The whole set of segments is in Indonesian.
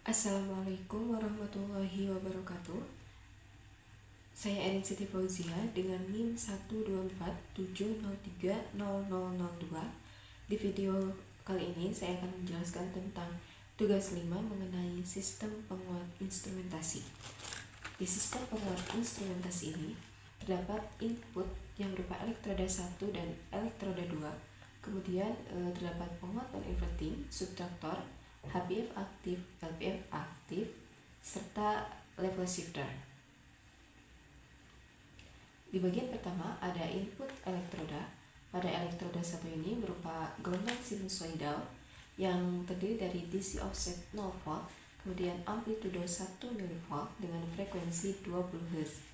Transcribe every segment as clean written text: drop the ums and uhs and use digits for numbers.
Assalamualaikum warahmatullahi wabarakatuh. Saya Erin Siti Fauzia dengan NIM 12470300002. Di video kali ini saya akan menjelaskan tentang tugas 5 mengenai sistem penguat instrumentasi. Di sistem penguat instrumentasi ini terdapat input yang berupa elektroda 1 dan elektroda 2. Kemudian terdapat penguat non-inverting, subtraktor, HPF aktif, LPF aktif, serta level shifter. Di bagian pertama ada input elektroda. Pada elektroda 1 ini berupa gelombang sinusoidal yang terdiri dari DC offset 0 volt, kemudian amplitudo 1 mV dengan frekuensi 20 Hz.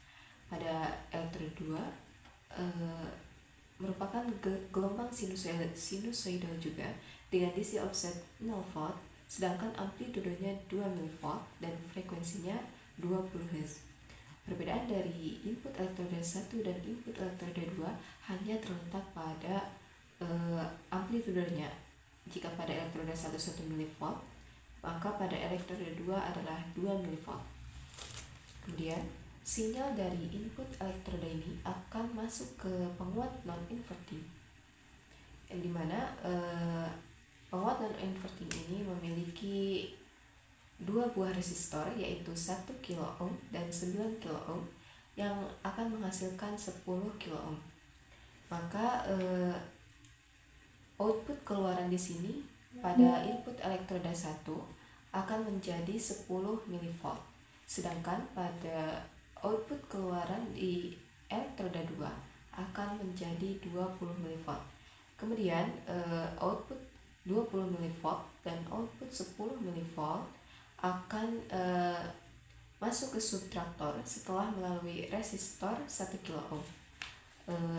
Pada elektroda 2 merupakan gelombang sinusoidal juga dengan DC offset 0 volt, sedangkan amplitudonya 2 mV dan frekuensinya 20 Hz. Perbedaan dari input elektroda 1 dan input elektroda 2 hanya terletak pada amplitudonya. Jika pada elektroda 1 1 mV, maka pada elektroda 2 adalah 2 mV. Kemudian sinyal dari input elektroda ini akan masuk ke penguat non-inverting, yang dimana penguat non-inverting ini memiliki dua buah resistor, yaitu 1 kilo ohm dan 9 kilo ohm, yang akan menghasilkan 10 kilo ohm. Maka output keluaran di sini pada input elektroda 1 akan menjadi 10 mV, sedangkan pada output keluaran di elektroda 2 akan menjadi 20 mV. Kemudian output 20 mV dan output 10 mV akan masuk ke subtraktor setelah melalui resistor 1 kilo ohm.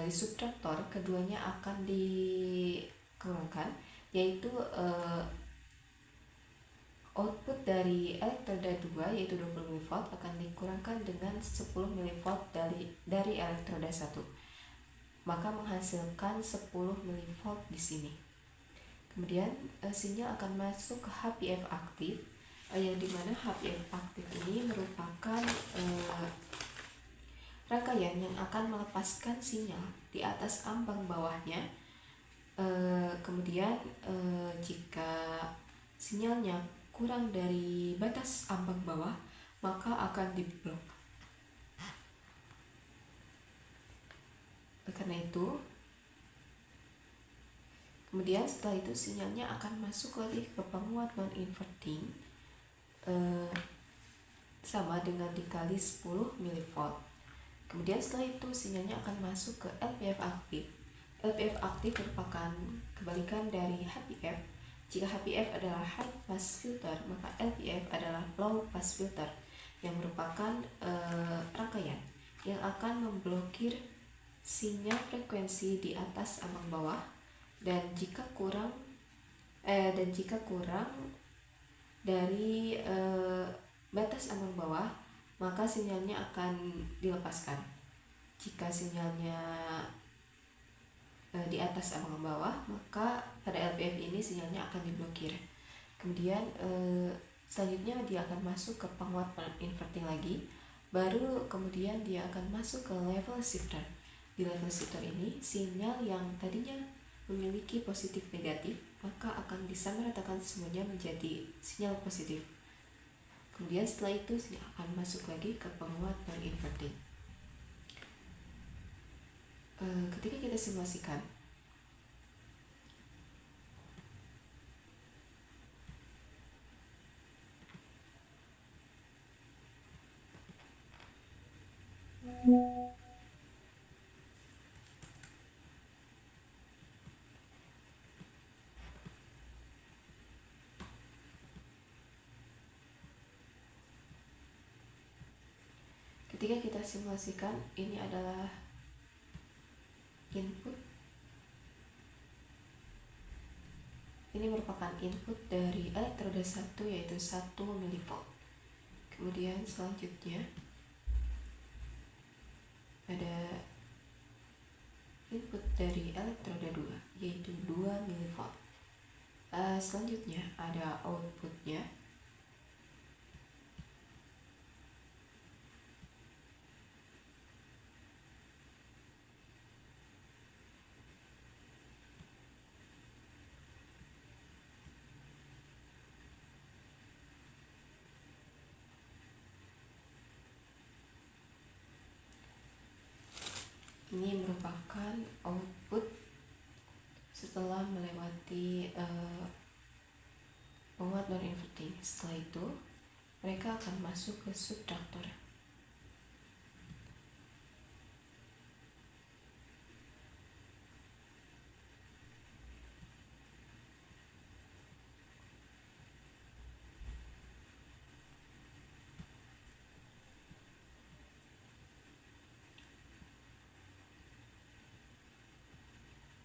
Di subtraktor keduanya akan dikurangkan, yaitu output dari elektroda 2 yaitu 20 mV akan dikurangkan dengan 10 mV dari elektroda 1, maka menghasilkan 10 mV di sini. Kemudian sinyal akan masuk ke HPF aktif, yang dimana HPF aktif ini merupakan rangkaian yang akan melepaskan sinyal di atas ambang bawahnya. Kemudian jika sinyalnya kurang dari batas ambang bawah, maka akan diblok. Karena itu, kemudian setelah itu sinyalnya akan masuk lagi ke penguat non-inverting, sama dengan dikali 10 mV. Kemudian setelah itu sinyalnya akan masuk ke LPF aktif. LPF aktif merupakan kebalikan dari HPF. Jika HPF adalah high pass filter, maka LPF adalah low pass filter, yang merupakan rangkaian yang akan memblokir sinyal frekuensi di atas ambang bawah, dan jika kurang dari batas ambang bawah, maka sinyalnya akan dilepaskan. Jika sinyalnya di atas ambang bawah, maka pada LPF ini sinyalnya akan diblokir. Kemudian selanjutnya dia akan masuk ke penguat inverting lagi, baru kemudian dia akan masuk ke level shifter. Di level shifter ini sinyal yang tadinya memiliki positif negatif, maka akan disamaratakan semuanya menjadi sinyal positif. Kemudian setelah itu sinyal akan masuk lagi ke penguat non-inverting. Ketika kita simulasikan, ini adalah input. Ini merupakan input dari elektroda 1 yaitu 1 mV. Kemudian selanjutnya ada input dari elektroda 2 yaitu 2 mV. Selanjutnya ada outputnya merupakan output setelah melewati penguat non-inverting. Setelah itu mereka akan masuk ke subtraktor.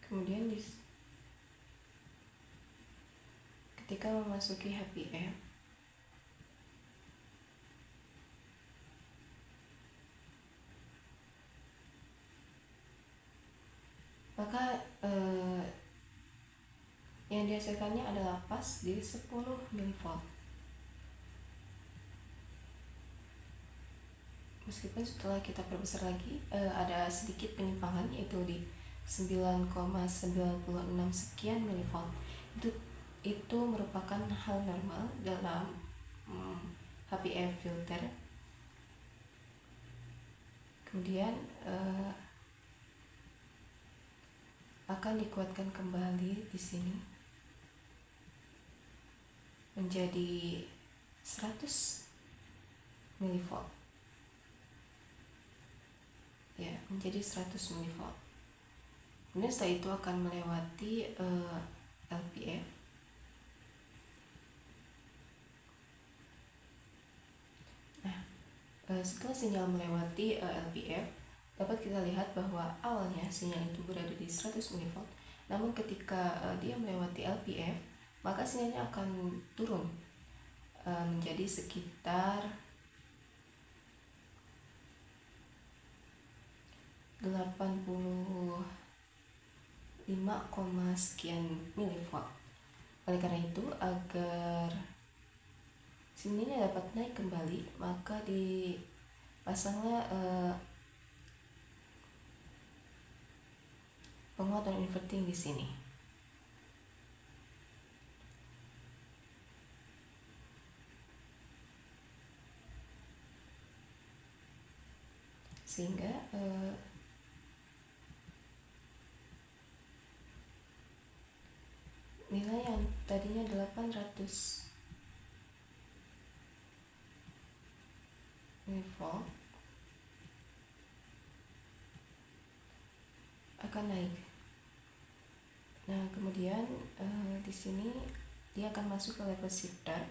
Kemudian ketika memasuki HPF, maka yang dihasilkannya adalah pas di 10 mV. Meskipun setelah kita perbesar lagi ada sedikit penyimpangan, yaitu di 9,96 sekian mV. Itu merupakan hal normal dalam HPF filter. Kemudian akan dikuatkan kembali di sini menjadi 100 mV. Ya, menjadi 100 mV. Kemudian setelah itu akan melewati LPF. Nah, setelah sinyal melewati LPF, dapat kita lihat bahwa awalnya sinyal itu berada di 100 mV, namun ketika dia melewati LPF, maka sinyalnya akan turun menjadi sekitar 85, sekian mV. Oleh karena itu, agar sinyalnya dapat naik kembali, maka dipasanglah penguat non-inverting di sini. Sehingga nilai yang tadinya 800 mV akan naik. Nah, kemudian di sini dia akan masuk ke level shifter,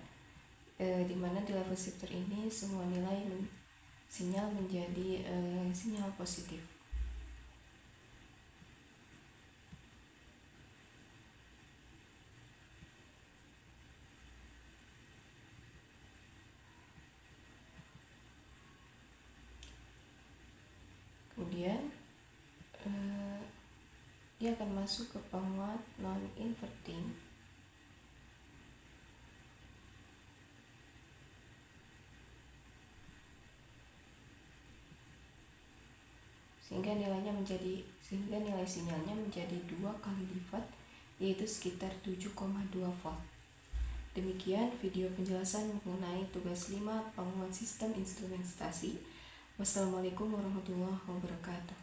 di mana di level shifter ini semua nilai sinyal menjadi sinyal positif. Kemudian dia akan masuk ke penguat non-inverting, sehingga nilai sinyalnya menjadi 2 kali lipat, yaitu sekitar 7,2 volt. Demikian video penjelasan mengenai tugas 5 penguat sistem instrumentasi. Wassalamualaikum warahmatullahi wabarakatuh.